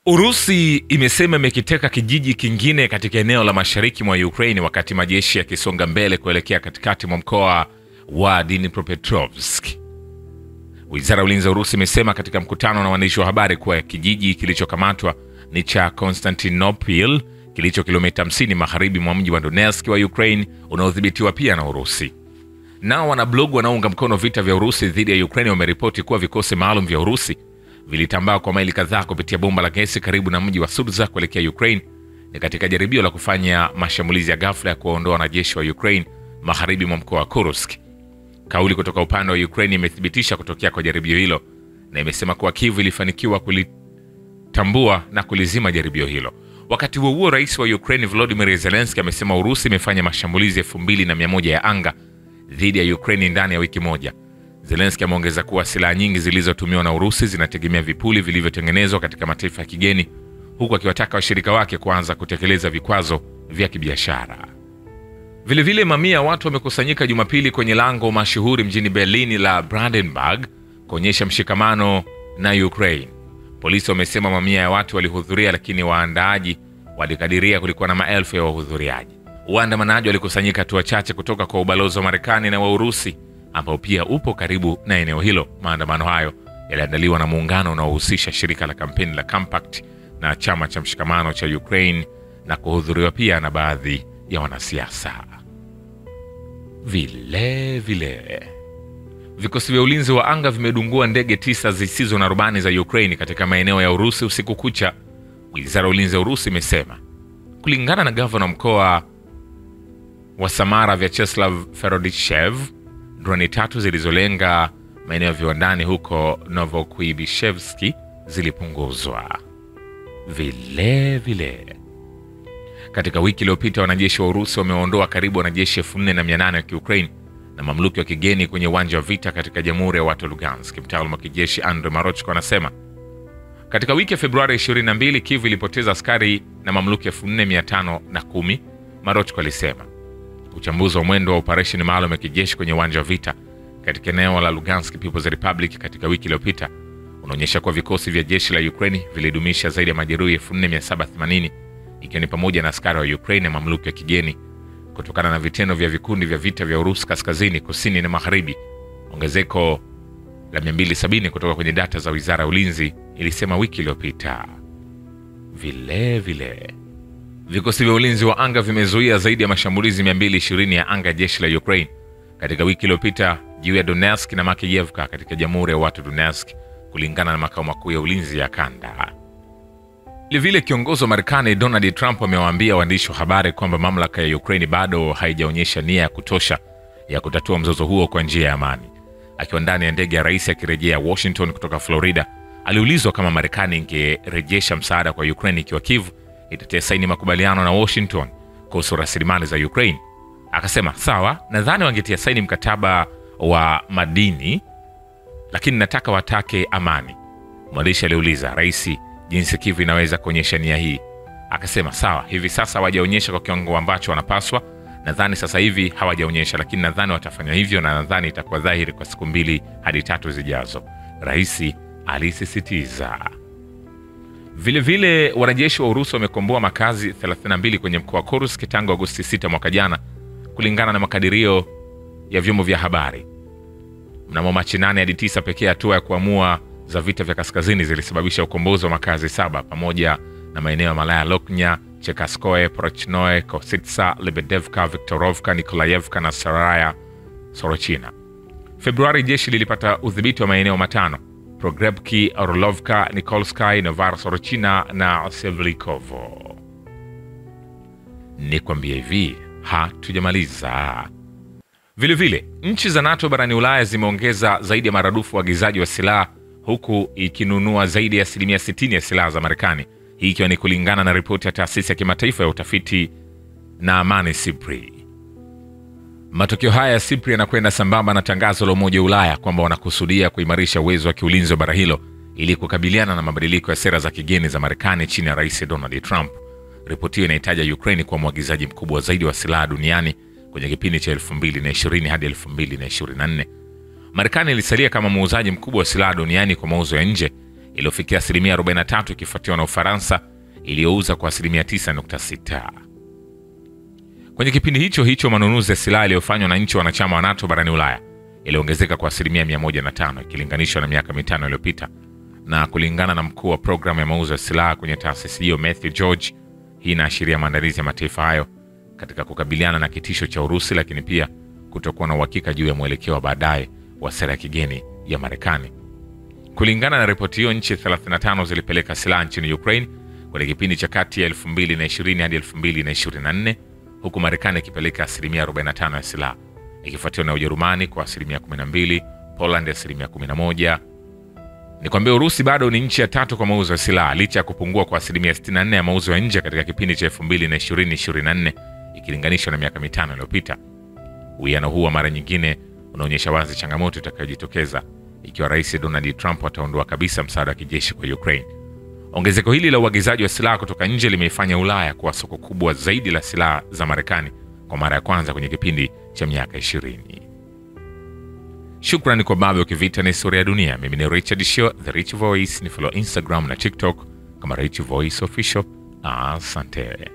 Urusi imesema imekiteka kijiji kingine katika eneo la mashariki mwa Ukraine wakati majeshi yakisonga mbele kuelekea katikati mwa mkoa wa Dnipropetrovsk. Wizara ya Ulinzi ya Urusi imesema katika mkutano na waandishi wa habari kuwa kijiji kilichokamatwa ni cha Konstantinopil kilicho kilomita 50 magharibi mwa mji wa Donetsk wa Ukraine unaodhibitiwa pia na Urusi. Nao wanablogu wanaounga mkono vita vya Urusi dhidi ya Ukraine wameripoti kuwa vikosi maalum vya Urusi vilitambaa kwa maili kadhaa kupitia bomba la gesi karibu na mji wa Sudza kuelekea Ukraine ni katika jaribio la kufanya mashambulizi ya ghafla ya kuwaondoa wanajeshi wa Ukraine magharibi mwa mkoa wa Kursk. Kauli kutoka upande wa Ukraine imethibitisha kutokea kwa jaribio hilo na imesema kuwa Kyiv ilifanikiwa kulitambua na kulizima jaribio hilo. Wakati huo huo, rais wa Ukraine Volodymyr Zelensky amesema Urusi imefanya mashambulizi 2100 ya anga dhidi ya Ukraine ndani ya wiki moja. Zelensky ameongeza kuwa silaha nyingi zilizotumiwa na Urusi zinategemea vipuli vilivyotengenezwa katika mataifa ya kigeni, huku akiwataka washirika wake kuanza kutekeleza vikwazo vya kibiashara. Vilevile mamia watu wamekusanyika Jumapili kwenye lango mashuhuri mjini Berlin la Brandenburg kuonyesha mshikamano na Ukraine. Polisi wamesema mamia ya watu walihudhuria, lakini waandaaji walikadiria kulikuwa na maelfu ya wahudhuriaji. Waandamanaji walikusanyika hatua chache kutoka kwa ubalozi wa Marekani na wa Urusi ambao pia upo karibu na eneo hilo. Maandamano hayo yaliandaliwa na muungano unaohusisha shirika la kampeni la Compact na chama cha mshikamano cha Ukraine na kuhudhuriwa pia na baadhi ya wanasiasa. Vile vikosi vya ulinzi wa anga vimedungua ndege 9 zisizo na rubani za Ukraine katika maeneo ya Urusi usiku kucha, wizara ya ulinzi ya Urusi imesema. Kulingana na gavana mkoa wa Samara Vyacheslav Ferodyshev, droni 3 zilizolenga maeneo ya viwandani huko Novokuibishevski zilipunguzwa. Vile katika wiki iliyopita wanajeshi wa Urusi wameondoa karibu wanajeshi 4800 wa Kiukraine na mamluki wa kigeni kwenye uwanja wa vita katika Jamhuri ya Watu wa Lugansk. Mtaalamu wa kijeshi Andrei Marochko anasema katika wiki ya Februari 22 Kyiv ilipoteza askari na mamluki 4510. Marochko alisema uchambuzi wa mwendo wa operation maalum ya kijeshi kwenye uwanja wa vita katika eneo la Lugansk People's Republic katika wiki iliyopita unaonyesha kuwa vikosi vya jeshi la Ukraine vilidumisha zaidi ya majeruhi 4780 ikiwa ni pamoja na askari wa Ukraine na mamluki ya kigeni kutokana na vitendo vya vikundi vya vita vya Urusi kaskazini, kusini na magharibi. Ongezeko la 270 kutoka kwenye data za wizara ya ulinzi ilisema wiki iliyopita. Vile vikosi vya ulinzi wa anga vimezuia zaidi ya mashambulizi 220 ya anga ya jeshi la Ukraine katika wiki iliyopita juu ya Donetsk na Makeyevka katika Jamhuri ya Watu Donetsk, kulingana na makao makuu ya ulinzi ya kanda. Vilevile kiongozi wa Marekani Donald Trump amewaambia waandishi wa habari kwamba mamlaka ya Ukraine bado haijaonyesha nia ya kutosha ya kutatua mzozo huo kwa njia ya amani. Akiwa ndani ya ndege ya rais akirejea Washington kutoka Florida, aliulizwa kama Marekani ingerejesha msaada kwa Ukraine ikiwa Kyiv itatia saini makubaliano na Washington kuhusu rasilimali za Ukraine. Akasema, sawa, nadhani wangetia saini mkataba wa madini, lakini nataka watake amani. Mwandishi aliuliza rais jinsi Kyiv inaweza kuonyesha nia hii. Akasema, sawa, hivi sasa hawajaonyesha kwa kiwango ambacho wanapaswa. Nadhani sasa hivi hawajaonyesha, lakini nadhani watafanya hivyo na nadhani itakuwa dhahiri kwa siku 2 hadi 3 zijazo, rais alisisitiza. Vilevile wanajeshi wa Urusi wamekomboa makazi 32 kwenye mkoa wa Kursk tangu Agosti 6 mwaka jana, kulingana na makadirio ya vyombo vya habari. Mnamo Machi 8 hadi 9 pekee hatua ya kuamua za vita vya kaskazini zilisababisha ukombozi wa makazi 7 pamoja na maeneo ya Malaya Loknya, Chekaskoye, Prochnoe, Kositsa, Lebedevka, Viktorovka, Nikolayevka na Saraya Sorochina. Februari jeshi lilipata udhibiti wa maeneo 5: Progrebki, Orlovka, Nikolsky, Novara Sorochina na Sevlikovo. Nikwambie hivi, hatujamaliza. Vilevile nchi za NATO barani Ulaya zimeongeza zaidi ya maradufu uagizaji wa silaha, huku ikinunua zaidi ya 60% ya silaha za Marekani, hii ikiwa ni kulingana na ripoti ya taasisi ya kimataifa ya utafiti na amani SIPRI. Matokeo haya ya SIPRI yanakwenda sambamba na tangazo la Umoja wa Ulaya kwamba wanakusudia kuimarisha uwezo wa kiulinzi wa bara hilo ili kukabiliana na mabadiliko ya sera za kigeni za Marekani chini ya Rais Donald Trump. Ripoti hiyo inahitaja Ukraine kuwa mwagizaji mkubwa zaidi wa silaha duniani kwenye kipindi cha 2020 hadi 2024. Marekani ilisalia kama muuzaji mkubwa wa silaha duniani kwa mauzo ya nje iliyofikia asilimia 43 ikifuatiwa na Ufaransa iliyouza kwa asilimia 9.6. Kwenye kipindi hicho manunuzi ya silaha yaliyofanywa na nchi wanachama wa NATO barani Ulaya iliongezeka kwa asilimia 105 ikilinganishwa na miaka mitano iliyopita, na kulingana na mkuu wa programu ya mauzo ya silaha kwenye taasisi hiyo Matthew George, hii inaashiria maandalizi ya mataifa hayo katika kukabiliana na kitisho cha Urusi, lakini pia kutokuwa na uhakika juu ya mwelekeo wa baadaye wa sera ya kigeni ya Marekani. Kulingana na ripoti hiyo, nchi 35 zilipeleka silaha nchini Ukraine kwenye kipindi cha kati ya 2020 hadi 2024, huku Marekani ikipeleka asilimia 45 ya silaha, ikifuatiwa na Ujerumani kwa asilimia 12, Poland asilimia 11. Ni kwamba Urusi bado ni nchi ya tatu kwa mauzo ya silaha licha ya kupungua kwa asilimia 64 ya mauzo ya nje katika kipindi cha 2020-2024 ikilinganishwa na miaka mitano iliyopita. Uwiano huu mara nyingine unaonyesha wazi changamoto itakayojitokeza ikiwa Rais Donald Trump ataondoa kabisa msaada wa kijeshi kwa Ukraine. Ongezeko hili la uagizaji wa silaha kutoka nje limeifanya Ulaya kuwa soko kubwa zaidi la silaha za Marekani kwa mara ya kwanza kwenye kipindi cha miaka 20. Shukrani kwa Babu Kivita na Historia ya Dunia. Mimi ni Richard Shio, The Rich Voice. Ni follow Instagram na TikTok kama Rich Voice Official. Asante.